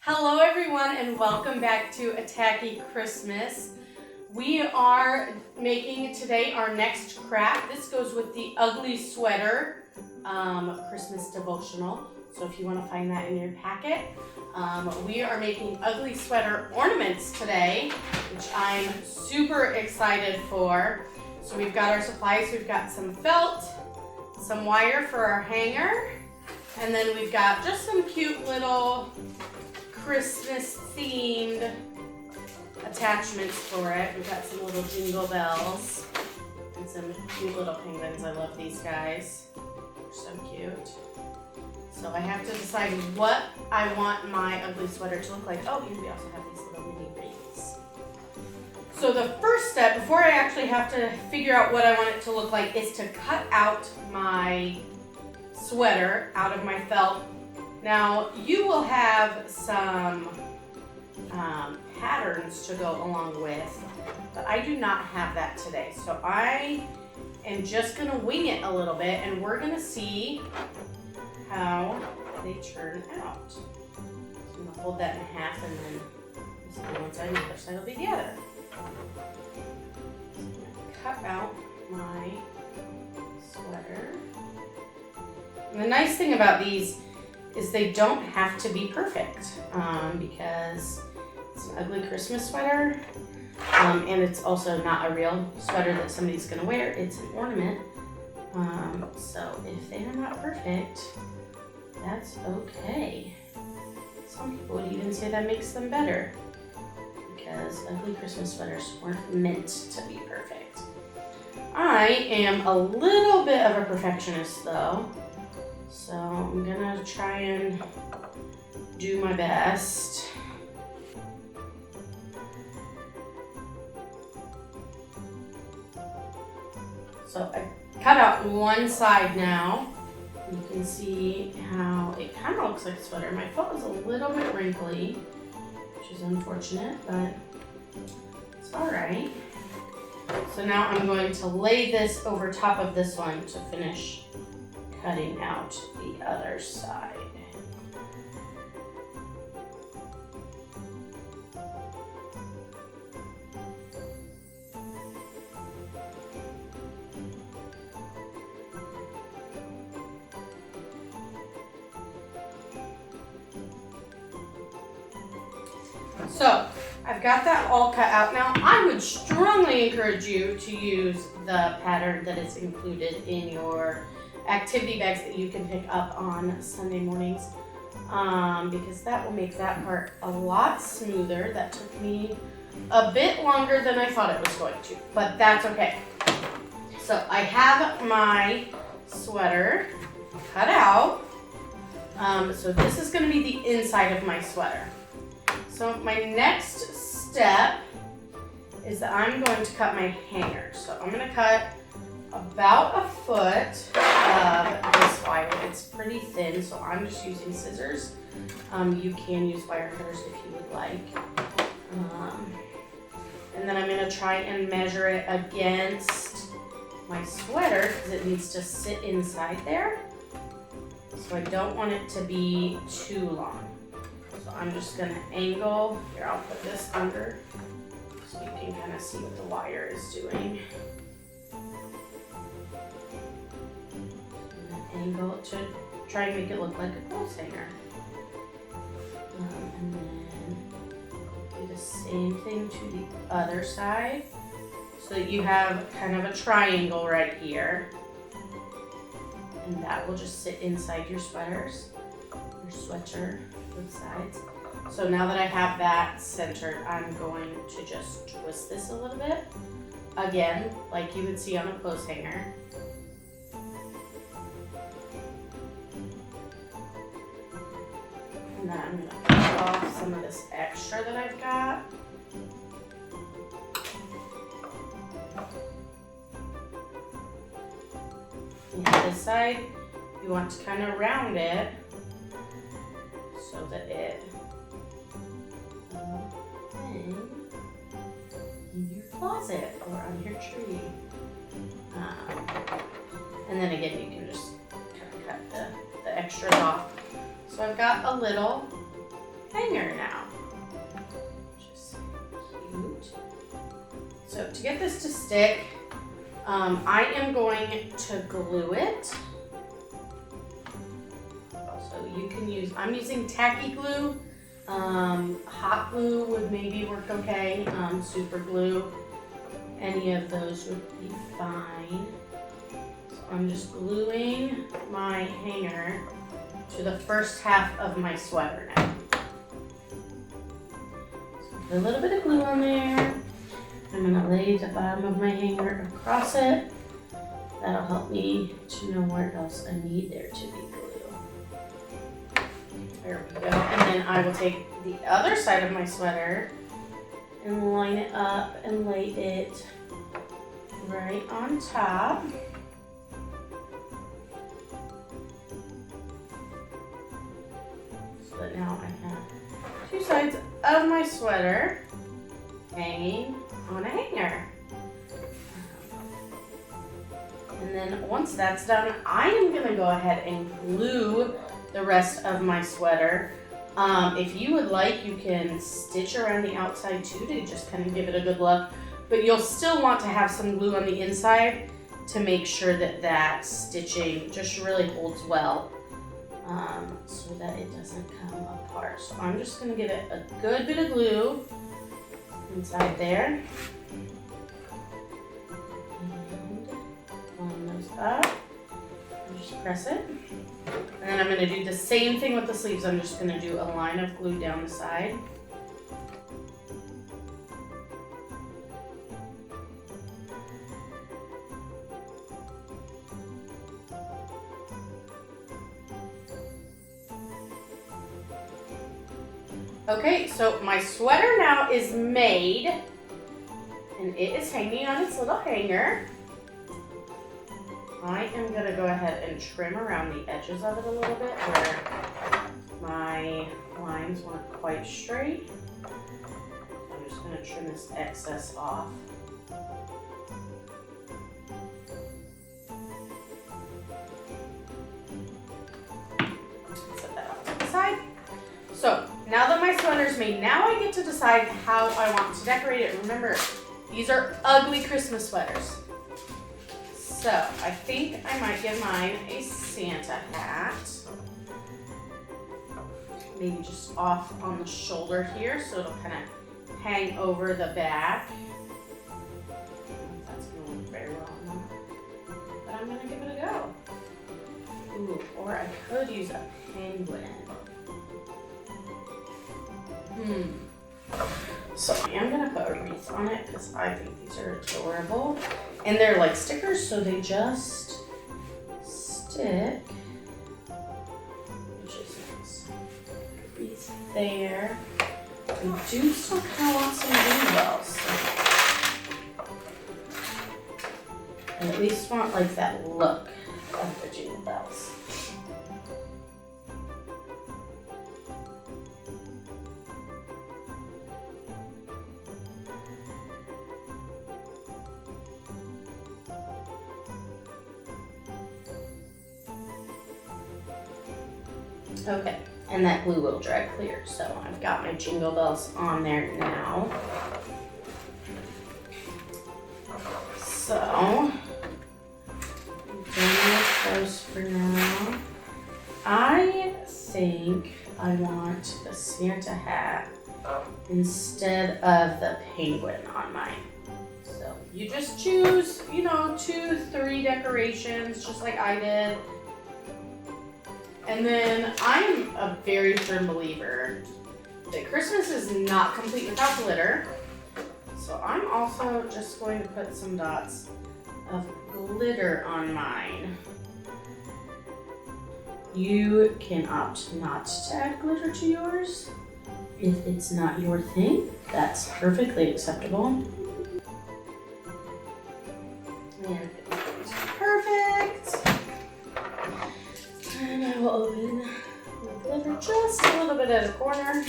Hello everyone and welcome back to a Tacky Christmas. We are making today our next craft. This goes with the ugly sweater Christmas devotional. So if you want to find that in your packet, we are making ugly sweater ornaments today, which I'm super excited for. So we've got our supplies. We've got some felt, some wire for our hanger, and then we've got just some cute little Christmas themed attachments for it. We've got some little jingle bells and some cute little penguins. I love these guys. They're so cute. So I have to decide what I want my ugly sweater to look like. Oh, and we also have these little mini rings. So the first step, before I actually have to figure out what I want it to look like, is to cut out my sweater out of my felt. Now, you will have some patterns to go along with, but I do not have that today. So I am just gonna wing it a little bit and we're gonna see how they turn out. So I'm gonna fold that in half and then this will be one side and the other side will be the other. So I'm gonna cut out my sweater. And the nice thing about these is they don't have to be perfect because it's an ugly Christmas sweater and it's also not a real sweater that somebody's gonna wear. It's an ornament. So if they are not perfect, that's okay. Some people would even say that makes them better because ugly Christmas sweaters weren't meant to be perfect. I am a little bit of a perfectionist though. So I'm gonna try and do my best. So I cut out one side now. You can see how it kind of looks like a sweater. My felt is a little bit wrinkly, which is unfortunate, but it's all right. So now I'm going to lay this over top of this one to finish cutting out the other side. So I've got that all cut out. Now I would strongly encourage you to use the pattern that is included in your activity bags that you can pick up on Sunday mornings because that will make that part a lot smoother. That took me a bit longer than I thought it was going to, but that's okay. So I have my sweater cut out. So this is going to be the inside of my sweater. So my next step is that I'm going to cut my hanger. So I'm going to cut about a foot of this wire. It's pretty thin, so I'm just using scissors. You can use wire cutters if you would like. And then I'm going to try and measure it against my sweater because it needs to sit inside there. So I don't want it to be too long. So I'm just going to angle. Here, I'll put this under so you can kind of see what the wire is doing. Angle to try and make it look like a clothes hanger. And then do the same thing to the other side so that you have kind of a triangle right here. And that will just sit inside your sweaters, your sweater, both sides. So now that I have that centered, I'm going to just twist this a little bit. Again, like you would see on a clothes hanger. And then I'm going to cut off some of this extra that I've got. And this side, you want to kind of round it so that it will hang in your closet or on your tree. And then again, you can just kind of cut the extras off. So I've got a little hanger now. Just cute. So to get this to stick, I am going to glue it. So you can use, I'm using tacky glue. Hot glue would maybe work okay. Super glue, any of those would be fine. So I'm just gluing my hanger to the first half of my sweater now. So put a little bit of glue on there. I'm gonna lay the bottom of my hanger across it. That'll help me to know where else I need there to be glue. There we go. And then I will take the other side of my sweater and line it up and lay it right on top. So that now I have two sides of my sweater hanging on a hanger. And then once that's done, I am gonna go ahead and glue the rest of my sweater. If you would like, you can stitch around the outside too to just kind of give it a good look, but you'll still want to have some glue on the inside to make sure that that stitching just really holds well, so that it doesn't come apart. So I'm just gonna give it a good bit of glue inside there. And line those up. And just press it. And then I'm going to do the same thing with the sleeves. I'm just going to do a line of glue down the side. Okay, so my sweater now is made, and it is hanging on its little hanger. I am going to go ahead and trim around the edges of it a little bit where my lines weren't quite straight. I'm just going to trim this excess off. Set that off to the side. So now that my sweater's made, now I get to decide how I want to decorate it. Remember, these are ugly Christmas sweaters. So I think I might give mine a Santa hat. Maybe just off on the shoulder here so it'll kind of hang over the back. I don't know if that's going to work very well or not, but I'm going to give it a go. Ooh, or I could use a penguin. So I'm going to put a wreath on it because I think these are adorable. And they're like stickers, so they just stick. Which is nice. Wreath there. I do still kind of want some jingle bells. So I at least want like that look of the jingle bells. Okay, and that glue will dry clear, so I've got my jingle bells on there now. So, I'm done with those for now. I think I want the Santa hat instead of the penguin on mine. So you just choose, 2, 3 decorations, just like I did. And then I'm a very firm believer that Christmas is not complete without glitter. So I'm also just going to put some dots of glitter on mine. You can opt not to add glitter to yours. If it's not your thing, that's perfectly acceptable. And it's perfect. And I will open the glitter just a little bit at a corner.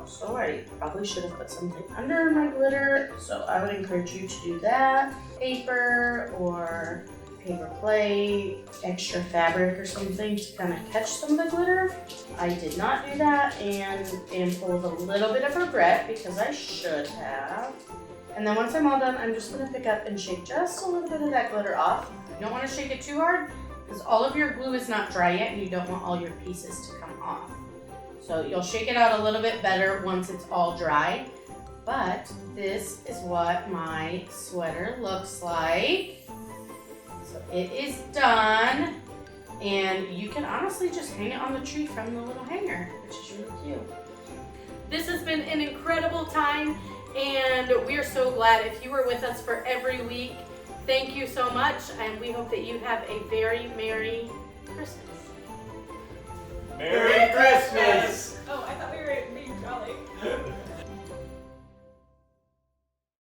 So I probably should have put something under my glitter, so I would encourage you to do that. Paper or paper plate, extra fabric or something to kind of catch some of the glitter. I did not do that and am full of a little bit of regret because I should have. And then once I'm all done, I'm just gonna pick up and shake just a little bit of that glitter off. You don't wanna shake it too hard because all of your glue is not dry yet and you don't want all your pieces to come off. So you'll shake it out a little bit better once it's all dry. But this is what my sweater looks like. So it is done. And you can honestly just hang it on the tree from the little hanger, which is really cute. This has been an incredible time, and we are so glad if you were with us for every week. Thank you so much, and we hope that you have a very Merry Christmas. Merry Christmas! Oh, I thought we were being jolly.